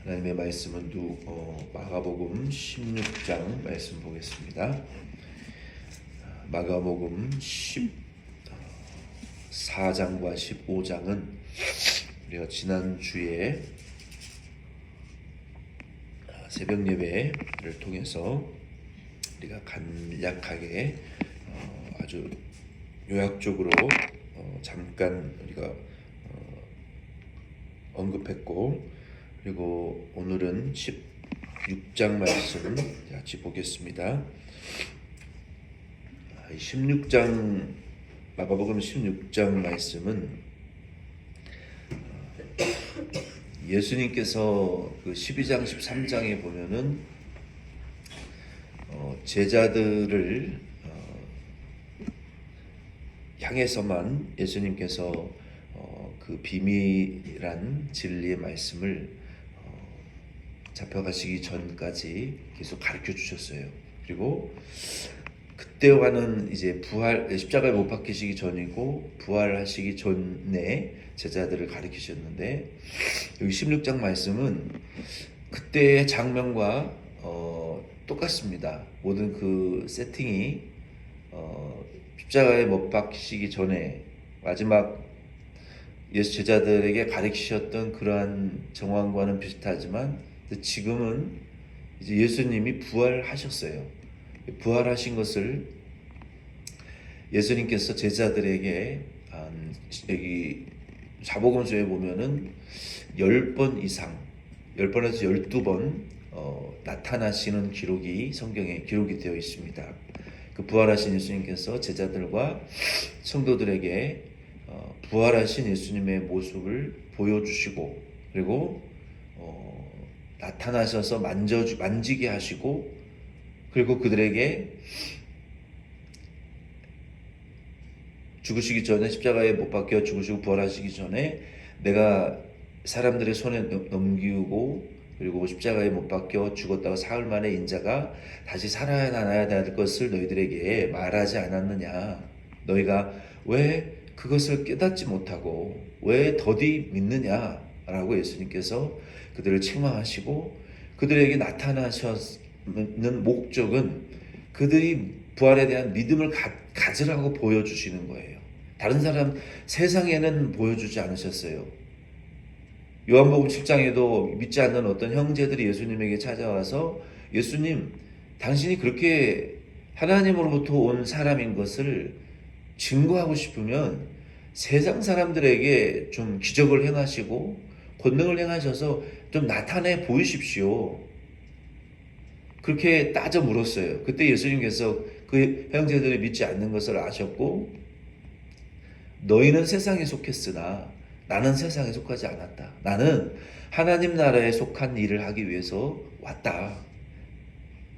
하나님의 말씀은 마가복음 16장 말씀 보겠습니다. 마가복음 14장과 15장은 우리가 지난주에 새벽 예배를 통해서 우리가 간략하게 아주 요약적으로 잠깐 우리가 언급했고, 그리고 오늘은 16장 말씀 같이 보겠습니다. 16장 마가복음 16장 말씀은 예수님께서 그 12장 13장에 보면은 제자들을 향해서만 예수님께서 그 비밀한 진리의 말씀을 잡혀가시기 전까지 계속 가르쳐 주셨어요. 그리고 그때와는 이제 십자가에 못 박히시기 전이고 부활하시기 전에 제자들을 가르치셨는데, 여기 16장 말씀은 그때의 장면과 똑같습니다. 모든 그 세팅이 십자가에 못 박히시기 전에 마지막 예수 제자들에게 가르치셨던 그러한 정황과는 비슷하지만, 지금은 이제 예수님이 부활하셨어요. 부활하신 것을 예수님께서 제자들에게 여기 사복음서에 보면은 10번 이상, 10번에서 12번 나타나시는 기록이 성경에 기록이 되어 있습니다. 그 부활하신 예수님께서 제자들과 성도들에게 부활하신 예수님의 모습을 보여주시고, 그리고 나타나셔서 만지게 하시고, 그리고 그들에게 죽으시기 전에, 십자가에 못 박혀 죽으시고 부활하시기 전에 내가 사람들의 손에 넘기고, 그리고 십자가에 못 박혀 죽었다가 사흘 만에 인자가 다시 살아나야 될 것을 너희들에게 말하지 않았느냐? 너희가 왜 그것을 깨닫지 못하고 왜 더디 믿느냐? 라고 예수님께서 그들을 책망하시고, 그들에게 나타나셨는 목적은 그들이 부활에 대한 믿음을 가지라고 보여주시는 거예요. 다른 사람 세상에는 보여주지 않으셨어요. 요한복음 7장에도 믿지 않는 어떤 형제들이 예수님에게 찾아와서, 예수님, 당신이 그렇게 하나님으로부터 온 사람인 것을 증거하고 싶으면 세상 사람들에게 좀 기적을 행하시고 권능을 행하셔서 좀 나타내 보이십시오. 그렇게 따져 물었어요. 그때 예수님께서 그 형제들이 믿지 않는 것을 아셨고, 너희는 세상에 속했으나 나는 세상에 속하지 않았다. 나는 하나님 나라에 속한 일을 하기 위해서 왔다.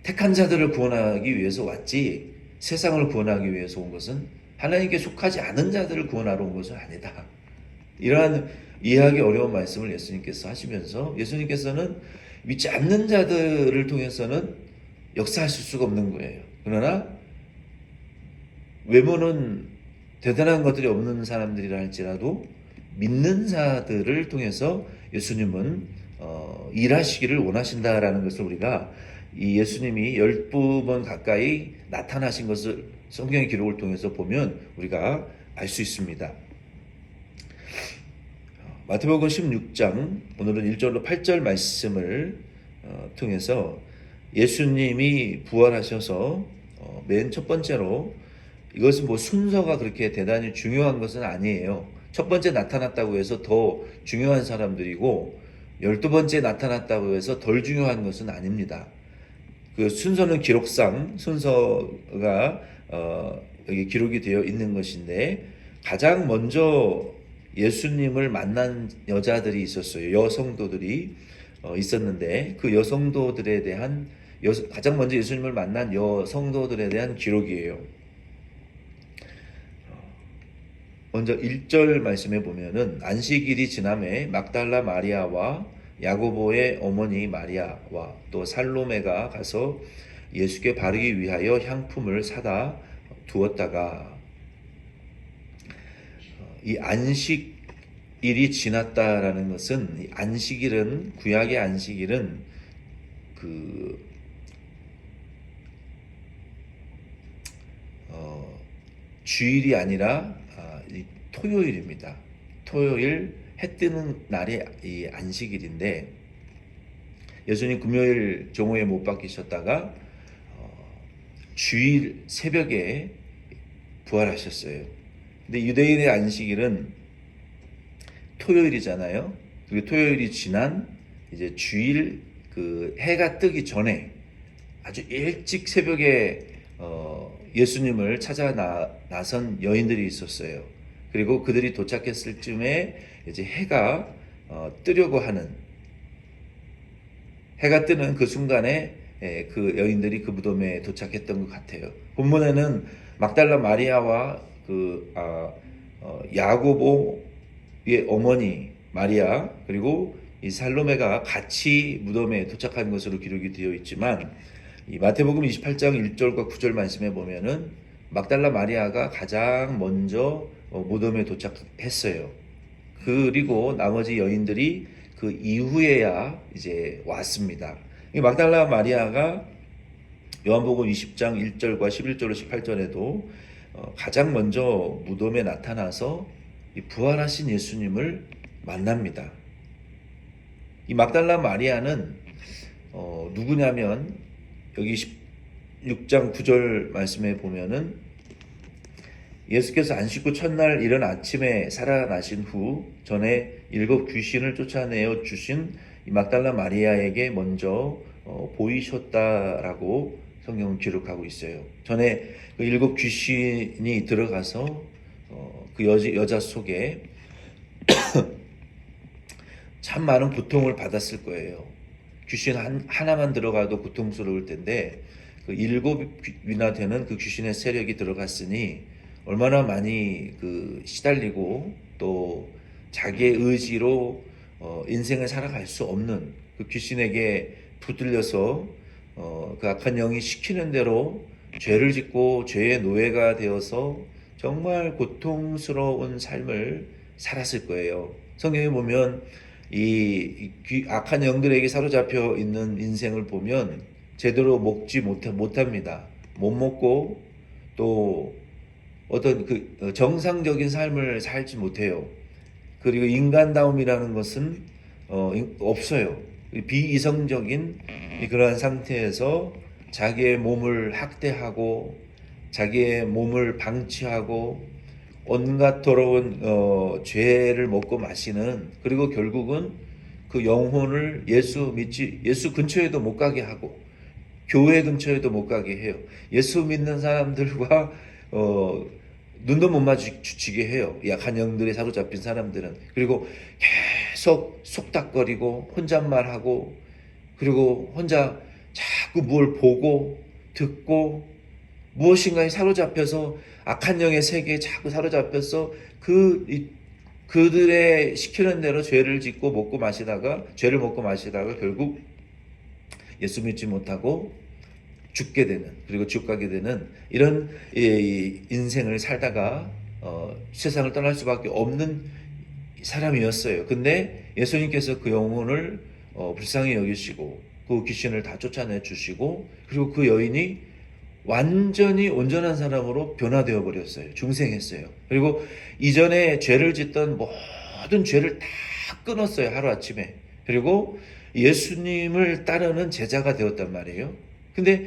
택한 자들을 구원하기 위해서 왔지, 세상을 구원하기 위해서 온 것은, 하나님께 속하지 않은 자들을 구원하러 온 것은 아니다. 이러한 이해하기 어려운 말씀을 예수님께서 하시면서, 예수님께서는 믿지 않는 자들을 통해서는 역사하실 수가 없는 거예요. 그러나 외모는 대단한 것들이 없는 사람들이라 할지라도 믿는 자들을 통해서 예수님은 일하시기를 원하신다라는 것을 우리가 이 예수님이 12번 가까이 나타나신 것을 성경의 기록을 통해서 보면 우리가 알 수 있습니다. 마태복음 16장 오늘은 1절로 8절 말씀을 통해서 예수님이 부활하셔서 맨 첫 번째로, 이것은 뭐 순서가 그렇게 대단히 중요한 것은 아니에요. 첫 번째 나타났다고 해서 더 중요한 사람들이고 12번째 나타났다고 해서 덜 중요한 것은 아닙니다. 그 순서는 기록상 순서가 여기 기록이 되어 있는 것인데, 가장 먼저 예수님을 만난 여자들이 있었어요. 여성도들이 있었는데, 그 여성도들에 대한 가장 먼저 예수님을 만난 여성도들에 대한 기록이에요. 먼저 1절 말씀에 보면은, 안식일이 지남에 막달라 마리아와 야고보의 어머니 마리아와 또 살로메가 가서 예수께 바르기 위하여 향품을 사다 두었다가, 이 안식 일이 지났다라는 것은 이 안식일은 구약의 안식일은 그 주일이 아니라 이 토요일입니다. 토요일 해 뜨는 날이 이 안식일인데 예수님 금요일 종호에 못 박히셨다가 주일 새벽에 부활하셨어요. 근데 유대인의 안식일은 토요일이잖아요. 그리고 토요일이 지난 이제 주일 그 해가 뜨기 전에 아주 일찍 새벽에 예수님을 찾아 나선 여인들이 있었어요. 그리고 그들이 도착했을 쯤에 이제 해가 뜨려고 하는 해가 뜨는 그 순간에 그 여인들이 그 무덤에 도착했던 것 같아요. 본문에는 막달라 마리아와 야고보의 어머니 마리아 그리고 이 살로메가 같이 무덤에 도착한 것으로 기록이 되어 있지만 이 마태복음 28장 1절과 9절 말씀에 보면은 막달라 마리아가 가장 먼저 무덤에 도착했어요. 그리고 나머지 여인들이 그 이후에야 이제 왔습니다. 이 막달라 마리아가 요한복음 20장 1절과 11절로 18절에도 가장 먼저 무덤에 나타나서 이 부활하신 예수님을 만납니다. 이 막달라 마리아는 누구냐면 여기 16장 9절 말씀에 보면은 예수께서 안식 후 첫날 이른 아침에 살아나신 후 전에 7 귀신을 쫓아내어 주신 이 막달라 마리아에게 먼저 보이셨다라고 성경은 기록하고 있어요. 전에 그 7 귀신이 들어가서 그 여자 속에 참 많은 고통을 받았을 거예요. 귀신 하나만 들어가도 고통스러울 텐데 그 7이나 되는 그 귀신의 세력이 들어갔으니 얼마나 많이 그 시달리고 또 자기의 의지로 인생을 살아갈 수 없는 그 귀신에게 붙들려서 그 악한 영이 시키는 대로 죄를 짓고 죄의 노예가 되어서 정말 고통스러운 삶을 살았을 거예요. 성경에 보면 이 악한 영들에게 사로잡혀 있는 인생을 보면 제대로 먹지 못합니다. 못 먹고 또 어떤 그 정상적인 삶을 살지 못해요. 그리고 인간다움이라는 것은 없어요. 비이성적인 그러한 상태에서 자기의 몸을 학대하고 자기의 몸을 방치하고 온갖 더러운 죄를 먹고 마시는 그리고 결국은 그 영혼을 예수 근처에도 못 가게 하고 교회 근처에도 못 가게 해요. 예수 믿는 사람들과 눈도 못 마주치게 해요. 약한 영들에 사로잡힌 사람들은. 그리고 계속 속닥거리고 혼잣말하고 그리고 혼자 자꾸 뭘 보고 듣고 무엇인가에 사로잡혀서 악한 영의 세계에 자꾸 사로잡혀서 그들의 시키는 대로 죄를 짓고 죄를 먹고 마시다가 결국 예수 믿지 못하고 죽게 되는 그리고 지옥 가게 되는 이런 인생을 살다가 세상을 떠날 수밖에 없는 사람이었어요. 근데 예수님께서 그 영혼을 불쌍히 여기시고 그 귀신을 다 쫓아내 주시고 그리고 그 여인이 완전히 온전한 사람으로 변화되어 버렸어요. 중생했어요. 그리고 이전에 죄를 짓던 모든 죄를 다 끊었어요. 하루아침에. 그리고 예수님을 따르는 제자가 되었단 말이에요. 근데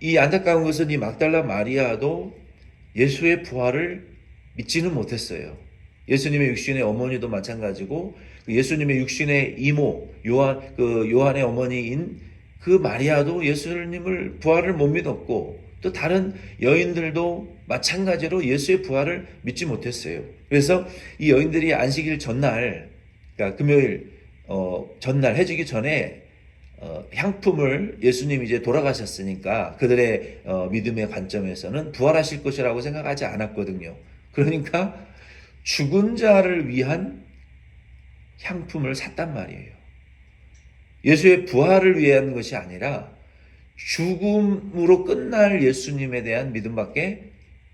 이 안타까운 것은 이 막달라 마리아도 예수의 부활을 믿지는 못했어요. 예수님의 육신의 어머니도 마찬가지고 예수님의 육신의 이모 요한의 어머니인 그 마리아도 예수님을 부활을 못 믿었고 또 다른 여인들도 마찬가지로 예수의 부활을 믿지 못했어요. 그래서 이 여인들이 안식일 전날 그러니까 금요일 전날 해지기 전에 향품을 예수님이 이제 돌아가셨으니까 그들의 믿음의 관점에서는 부활하실 것이라고 생각하지 않았거든요. 그러니까 죽은 자를 위한 향품을 샀단 말이에요. 예수의 부활을 위한 것이 아니라 죽음으로 끝날 예수님에 대한 믿음밖에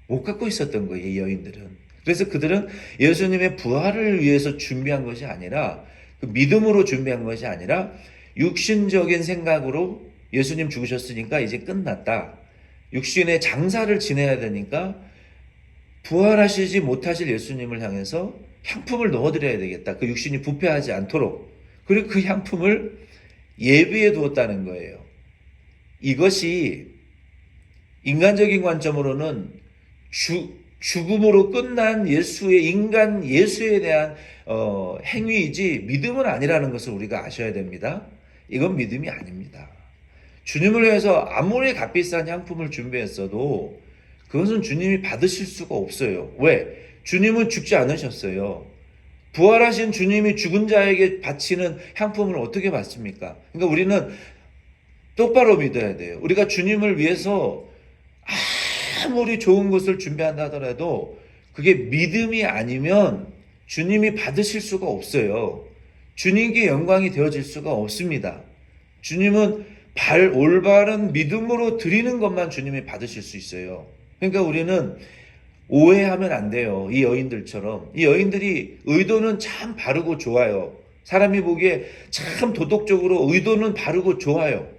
못 갖고 있었던 거예요, 이 여인들은. 그래서 그들은 예수님의 부활을 위해서 준비한 것이 아니라 그 믿음으로 준비한 것이 아니라 육신적인 생각으로 예수님 죽으셨으니까 이제 끝났다. 육신의 장사를 지내야 되니까 부활하시지 못하실 예수님을 향해서 향품을 넣어드려야 되겠다. 그 육신이 부패하지 않도록. 그리고 그 향품을 예비해 두었다는 거예요. 이것이 인간적인 관점으로는 죽음으로 끝난 예수에 대한 행위이지 믿음은 아니라는 것을 우리가 아셔야 됩니다. 이건 믿음이 아닙니다. 주님을 위해서 아무리 값비싼 향품을 준비했어도 그것은 주님이 받으실 수가 없어요. 왜? 주님은 죽지 않으셨어요. 부활하신 주님이 죽은 자에게 바치는 향품을 어떻게 받습니까? 그러니까 우리는 똑바로 믿어야 돼요. 우리가 주님을 위해서 아무리 좋은 것을 준비한다 하더라도 그게 믿음이 아니면 주님이 받으실 수가 없어요. 주님께 영광이 되어질 수가 없습니다. 주님은 올바른 믿음으로 드리는 것만 주님이 받으실 수 있어요. 그러니까 우리는 오해하면 안 돼요. 이 여인들처럼. 이 여인들이 의도는 참 바르고 좋아요. 사람이 보기에 참 도덕적으로 의도는 바르고 좋아요.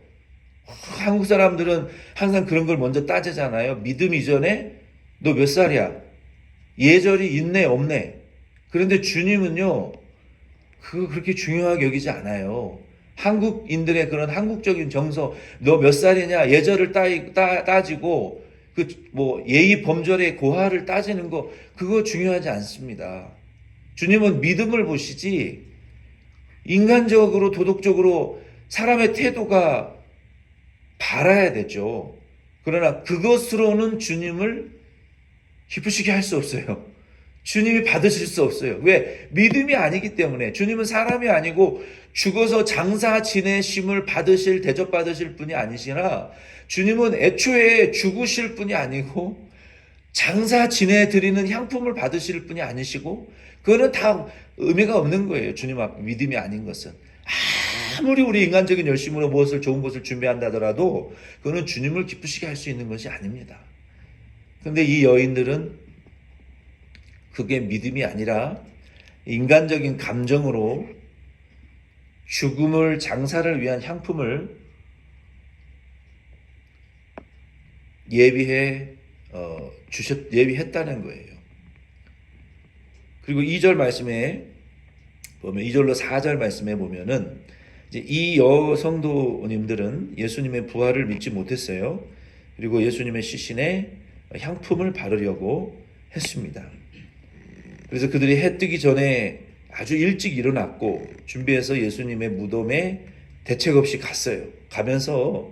한국 사람들은 항상 그런 걸 먼저 따지잖아요. 믿음 이전에 너 몇 살이야? 예절이 있네 없네. 그런데 주님은요. 그거 그렇게 중요하게 여기지 않아요. 한국인들의 그런 한국적인 정서, 너 몇 살이냐 예절을 따지고 예의 범절의 고하를 따지는 거 그거 중요하지 않습니다. 주님은 믿음을 보시지 인간적으로 도덕적으로 사람의 태도가 바라야 되죠. 그러나 그것으로는 주님을 기쁘시게 할 수 없어요. 주님이 받으실 수 없어요. 왜? 믿음이 아니기 때문에. 주님은 사람이 아니고 죽어서 장사 지내심을 대접받으실 분이 아니시라 주님은 애초에 죽으실 분이 아니고 장사 지내드리는 향품을 받으실 분이 아니시고 그거는 다 의미가 없는 거예요. 주님 앞 믿음이 아닌 것은. 아무리 우리 인간적인 열심으로 좋은 것을 준비한다 하더라도 그거는 주님을 기쁘시게 할 수 있는 것이 아닙니다. 그런데 이 여인들은 그게 믿음이 아니라 인간적인 감정으로 죽음을 장사를 위한 향품을 예비했다는 거예요. 그리고 2절 말씀에 보면 2절로 4절 말씀에 보면은 이제 이 여성도님들은 예수님의 부활을 믿지 못했어요. 그리고 예수님의 시신에 향품을 바르려고 했습니다. 그래서 그들이 해 뜨기 전에 아주 일찍 일어났고 준비해서 예수님의 무덤에 대책 없이 갔어요. 가면서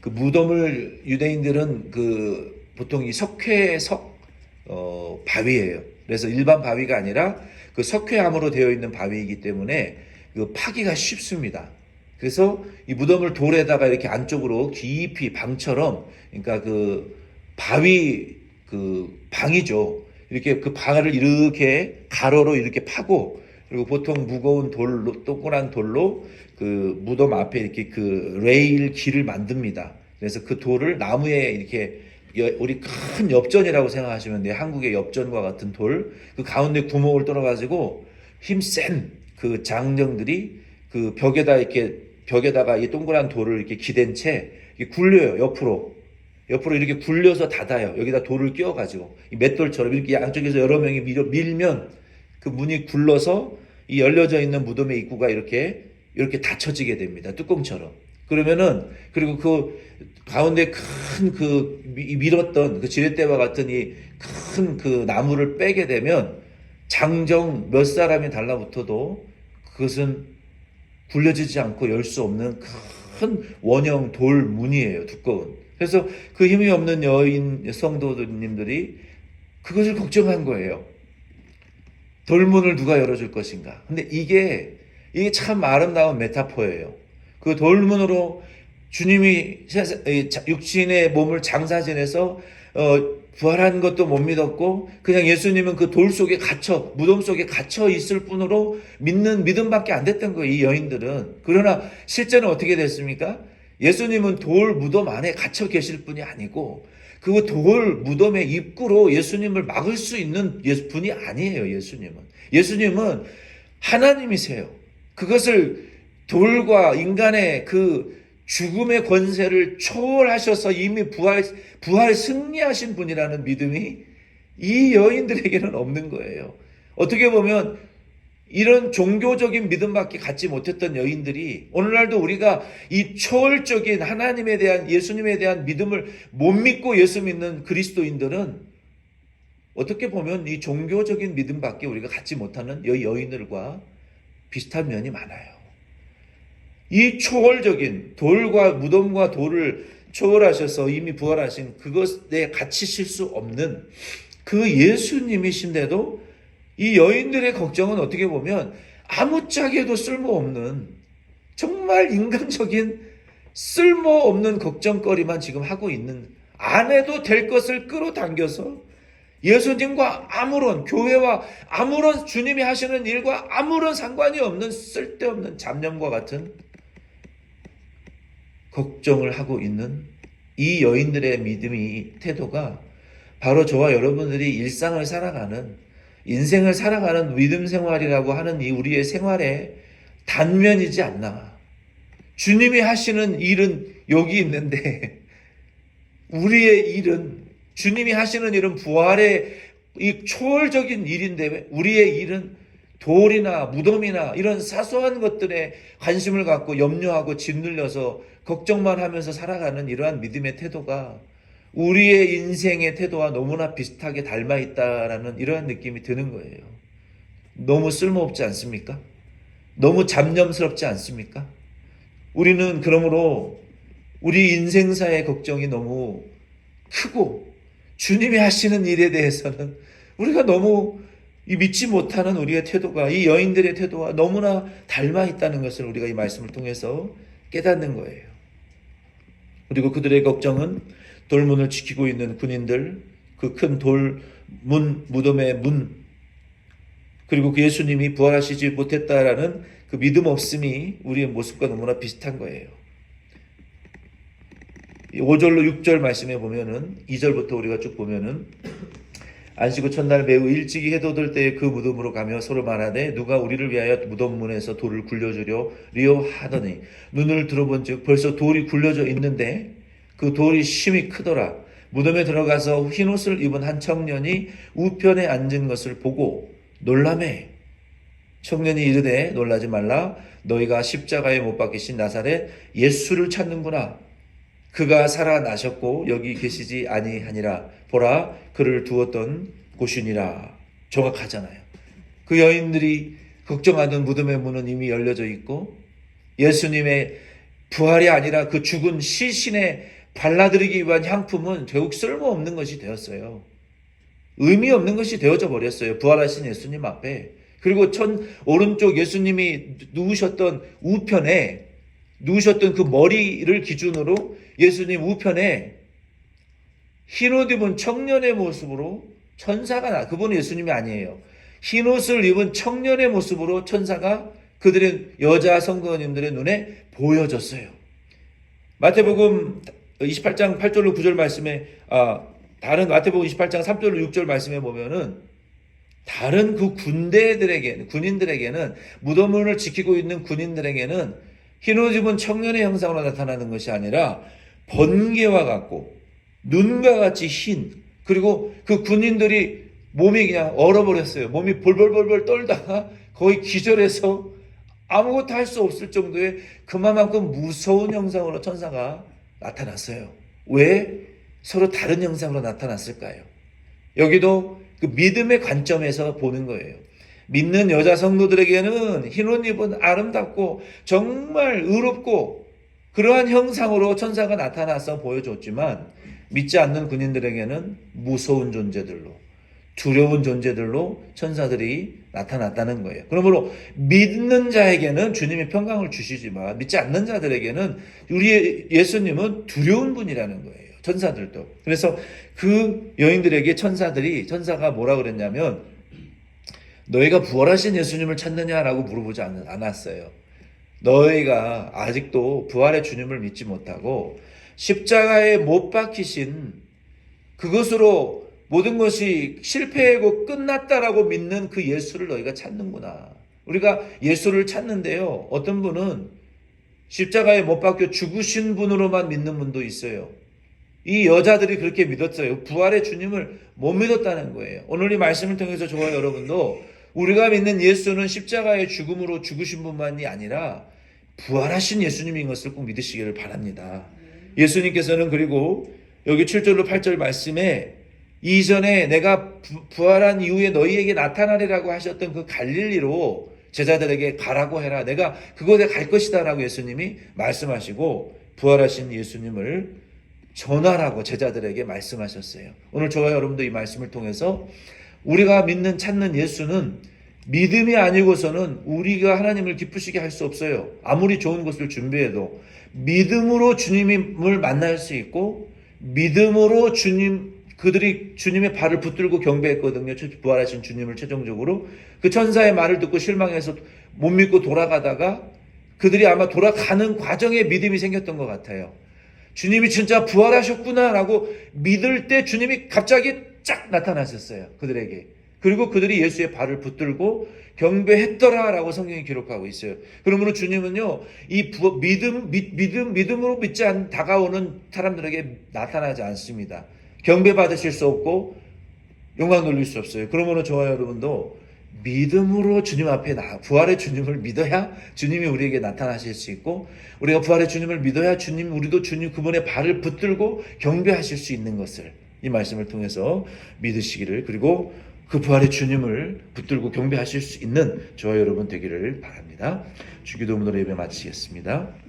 그 무덤을 유대인들은 보통 이 바위예요. 그래서 일반 바위가 아니라 그 석회암으로 되어 있는 바위이기 때문에 파기가 쉽습니다. 그래서 이 무덤을 돌에다가 이렇게 안쪽으로 깊이 방처럼, 그러니까 바위 방이죠. 이렇게 그 방을 이렇게 가로로 이렇게 파고, 그리고 보통 무거운 동그란 돌로 무덤 앞에 이렇게 레일 길을 만듭니다. 그래서 그 돌을 나무에 이렇게 우리 큰 엽전이라고 생각하시면 돼요. 한국의 엽전과 같은 돌, 그 가운데 구멍을 뚫어가지고 힘센 장정들이 벽에다가 이 동그란 돌을 이렇게 기댄 채 굴려요. 옆으로 이렇게 굴려서 닫아요. 여기다 돌을 끼워가지고 이 맷돌처럼 이렇게 양쪽에서 여러 명이 밀면 그 문이 굴러서 이 열려져 있는 무덤의 입구가 이렇게 닫혀지게 됩니다. 뚜껑처럼. 그리고 그 가운데 큰 밀었던 지렛대와 같은 이 큰 나무를 빼게 되면 장정 몇 사람이 달라붙어도 그것은 굴려지지 않고 열 수 없는 큰 원형 돌 문이에요. 두꺼운. 그래서 그 힘이 없는 성도님들이 그것을 걱정한 거예요. 돌문을 누가 열어줄 것인가. 근데 이게 참 아름다운 메타포예요. 그 돌문으로 주님이 육신의 몸을 장사 지내서 부활한 것도 못 믿었고 그냥 예수님은 그 무덤 속에 갇혀 있을 뿐으로 믿는 믿음밖에 안 됐던 거예요. 이 여인들은. 그러나 실제는 어떻게 됐습니까? 예수님은 무덤 안에 갇혀 계실 분이 아니고 그 돌 무덤의 입구로 예수님을 막을 수 있는 분이 아니에요. 예수님은 하나님이세요. 그것을 돌과 인간의 그 죽음의 권세를 초월하셔서 이미 부활 승리하신 분이라는 믿음이 이 여인들에게는 없는 거예요. 어떻게 보면 이런 종교적인 믿음밖에 갖지 못했던 여인들이 오늘날도 우리가 이 초월적인 하나님에 대한, 예수님에 대한 믿음을 못 믿고 예수 믿는 그리스도인들은 어떻게 보면 이 종교적인 믿음밖에 우리가 갖지 못하는 여인들과 비슷한 면이 많아요. 이 초월적인 돌과 무덤과 돌을 초월하셔서 이미 부활하신 그것에 갇히실 수 없는 그 예수님이신데도 이 여인들의 걱정은 어떻게 보면 아무짝에도 쓸모없는, 정말 인간적인 쓸모없는 걱정거리만 지금 하고 있는, 안 해도 될 것을 끌어당겨서 예수님과 아무런, 교회와 아무런, 주님이 하시는 일과 아무런 상관이 없는 쓸데없는 잡념과 같은 걱정을 하고 있는 이 여인들의 믿음이, 태도가 바로 저와 여러분들이 일상을 살아가는, 인생을 살아가는 믿음 생활이라고 하는 이 우리의 생활의 단면이지 않나. 주님이 하시는 일은 여기 있는데 우리의 일은, 주님이 하시는 일은 부활의 이 초월적인 일인데 우리의 일은 돌이나 무덤이나 이런 사소한 것들에 관심을 갖고 염려하고 짓눌려서 걱정만 하면서 살아가는 이러한 믿음의 태도가 우리의 인생의 태도와 너무나 비슷하게 닮아 있다라는 이러한 느낌이 드는 거예요. 너무 쓸모없지 않습니까? 너무 잡념스럽지 않습니까? 우리는 그러므로 우리 인생사의 걱정이 너무 크고 주님이 하시는 일에 대해서는 우리가 너무 믿지 못하는 우리의 태도가 이 여인들의 태도와 너무나 닮아 있다는 것을 우리가 이 말씀을 통해서 깨닫는 거예요. 그리고 그들의 걱정은 돌문을 지키고 있는 군인들, 그 큰 돌문, 무덤의 문, 그리고 그 예수님이 부활하시지 못했다라는 그 믿음 없음이 우리의 모습과 너무나 비슷한 거예요. 5절로 6절 말씀에 보면은, 2절부터 우리가 쭉 보면은, 안식 후 첫날 매우 일찍이 해돋을 들 때에 그 무덤으로 가며 서로 말하되 누가 우리를 위하여 무덤 문에서 돌을 굴려주려 하더니 눈을 들어본 즉 벌써 돌이 굴려져 있는데 그 돌이 심히 크더라. 무덤에 들어가서 흰옷을 입은 한 청년이 우편에 앉은 것을 보고 놀라매. 청년이 이르되 놀라지 말라. 너희가 십자가에 못 박히신 나사렛 예수를 찾는구나. 그가 살아나셨고 여기 계시지 아니하니라. 보라, 그를 두었던 곳이니라. 정확하잖아요. 그 여인들이 걱정하던 무덤의 문은 이미 열려져 있고 예수님의 부활이 아니라 그 죽은 시신의 발라드리기 위한 향품은 결국 쓸모없는 것이 되었어요. 의미 없는 것이 되어져 버렸어요. 부활하신 예수님 앞에. 그리고 오른쪽 예수님이 누우셨던 우편에, 누우셨던 그 머리를 기준으로 예수님 우편에 흰옷 입은 청년의 모습으로 천사가 그분은 예수님이 아니에요. 흰옷을 입은 청년의 모습으로 천사가 그들의 여자 성도님들의 눈에 보여졌어요. 마태복음 28장 8절로 9절 말씀에, 다른 마태복음 28장 3절로 6절 말씀에 보면은 다른 그 군인들에게는, 무덤문을 지키고 있는 군인들에게는 흰옷 입은 청년의 형상으로 나타나는 것이 아니라 번개와 같고 눈과 같이 흰, 그리고 그 군인들이 몸이 그냥 얼어버렸어요. 몸이 벌벌벌벌 떨다가 거의 기절해서 아무것도 할 수 없을 정도의 그만큼 무서운 형상으로 천사가 나타났어요. 왜 서로 다른 형상으로 나타났을까요? 여기도 그 믿음의 관점에서 보는 거예요. 믿는 여자 성도들에게는 흰옷 입은 아름답고 정말 의롭고 그러한 형상으로 천사가 나타나서 보여줬지만 믿지 않는 군인들에게는 무서운 존재들로, 두려운 존재들로 천사들이 나타났다는 거예요. 그러므로 믿는 자에게는 주님이 평강을 주시지만 믿지 않는 자들에게는 우리 예수님은 두려운 분이라는 거예요. 천사들도. 그래서 그 여인들에게 천사가 뭐라 그랬냐면 너희가 부활하신 예수님을 찾느냐라고 물어보지 않았어요. 너희가 아직도 부활의 주님을 믿지 못하고 십자가에 못 박히신 그것으로 모든 것이 실패하고 끝났다라고 믿는 그 예수를 너희가 찾는구나. 우리가 예수를 찾는데요. 어떤 분은 십자가에 못 박혀 죽으신 분으로만 믿는 분도 있어요. 이 여자들이 그렇게 믿었어요. 부활의 주님을 못 믿었다는 거예요. 오늘 이 말씀을 통해서 저와 여러분도 우리가 믿는 예수는 십자가의 죽음으로 죽으신 분만이 아니라 부활하신 예수님인 것을 꼭 믿으시기를 바랍니다. 예수님께서는 그리고 여기 7절로 8절 말씀에 이전에 내가 부활한 이후에 너희에게 나타나리라고 하셨던 그 갈릴리로 제자들에게 가라고 해라. 내가 그곳에 갈 것이다 라고 예수님이 말씀하시고 부활하신 예수님을 전하라고 제자들에게 말씀하셨어요. 오늘 저와 여러분도 이 말씀을 통해서 우리가 믿는 찾는 예수는 믿음이 아니고서는 우리가 하나님을 기쁘시게 할 수 없어요. 아무리 좋은 것을 준비해도 믿음으로 주님을 만날 수 있고 믿음으로 그들이 주님의 발을 붙들고 경배했거든요. 부활하신 주님을 최종적으로. 그 천사의 말을 듣고 실망해서 못 믿고 돌아가다가 그들이 아마 돌아가는 과정에 믿음이 생겼던 것 같아요. 주님이 진짜 부활하셨구나 라고 믿을 때 주님이 갑자기 쫙 나타나셨어요. 그들에게. 그리고 그들이 예수의 발을 붙들고 경배했더라 라고 성경이 기록하고 있어요. 그러므로 주님은요, 이 믿음으로 다가오는 사람들에게 나타나지 않습니다. 경배받으실 수 없고 영광 돌릴 수 없어요. 그러므로 저와 여러분도 믿음으로 주님 앞에 부활의 주님을 믿어야 주님이 우리에게 나타나실 수 있고, 우리가 부활의 주님을 믿어야 우리도 주님 그분의 발을 붙들고 경배하실 수 있는 것을 이 말씀을 통해서 믿으시기를, 그리고 그 부활의 주님을 붙들고 경배하실 수 있는 저와 여러분 되기를 바랍니다. 주기도문으로 예배 마치겠습니다.